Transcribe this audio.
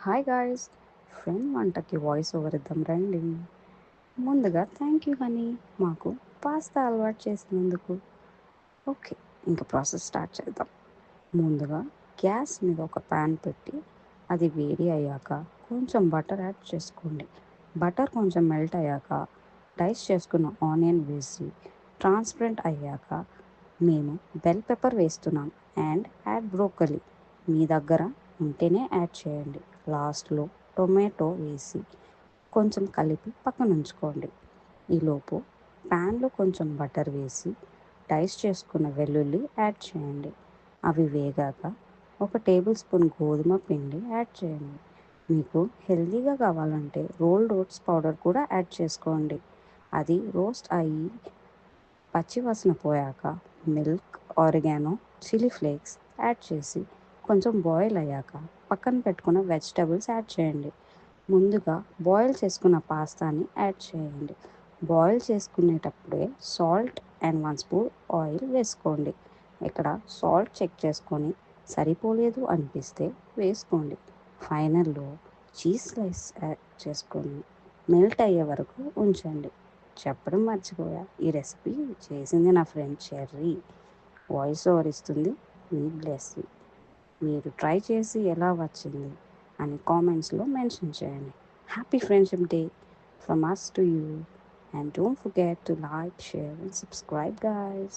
Hi guys, friend వంటకి voice over ఇద్దాం రండి. ముందుగా థ్యాంక్ యూ హనీ, మాకు పాస్తా అలవాటు చేసినందుకు. ఓకే, ఇంకా ప్రాసెస్ స్టార్ట్ చేద్దాం. ముందుగా గ్యాస్ మీద ఒక ప్యాన్ పెట్టి అది వేడి అయ్యాక కొంచెం బటర్ యాడ్ చేసుకోండి. బటర్ కొంచెం మెల్ట్ అయ్యాక డైస్ చేసుకున్న ఆనియన్ వేసి ట్రాన్స్పరెంట్ అయ్యాక మేము బెల్ పెప్పర్ వేస్తున్నాం అండ్ యాడ్ బ్రోకలీ. మీ దగ్గర ఉంటేనే యాడ్ చేయండి. లాస్ట్లో టొమాటో వేసి కొంచెం కలిపి పక్కన ఉంచుకోండి. ఈలోపు ప్యాన్లో కొంచెం బటర్ వేసి డైస్ చేసుకున్న వెల్లుల్లి యాడ్ చేయండి. అవి వేగాక ఒక టేబుల్ స్పూన్ గోధుమ పిండి యాడ్ చేయండి. మీకు హెల్తీగా కావాలంటే రోల్డ్ ఓట్స్ పౌడర్ కూడా యాడ్ చేసుకోండి. అది రోస్ట్ అయ్యి పచ్చివాసన పోయాక milk, oregano, chilli flakes add చేసి కొంచెం బాయిల్ అయ్యాక పక్కన పెట్టుకున్న వెజిటబుల్స్ యాడ్ చేయండి. ముందుగా బాయిల్ చేసుకున్న పాస్తాని యాడ్ చేయండి. బాయిల్ చేసుకునేటప్పుడే సాల్ట్ అండ్ 1 స్పూన్ ఆయిల్ వేసుకోండి. ఇక్కడ సాల్ట్ చెక్ చేసుకొని సరిపోలేదు అనిపిస్తే వేసుకోండి. ఫైనల్లో చీజ్ స్లైస్ యాడ్ చేసుకొని మెల్ట్ అయ్యే వరకు ఉంచండి. చెప్పడం మర్చిపోయా, ఈ రెసిపీ చేసింది నా ఫ్రెండ్ చెర్రీ. వాయిస్ ఓవర్ ఇస్తుంది మీ బ్లెస్సింగ్. మీరు ట్రై చేసి ఎలా వచ్చింది అని కామెంట్స్లో మెన్షన్ చేయండి. Happy friendship day from us to you. And don't forget to like, share, and subscribe, guys.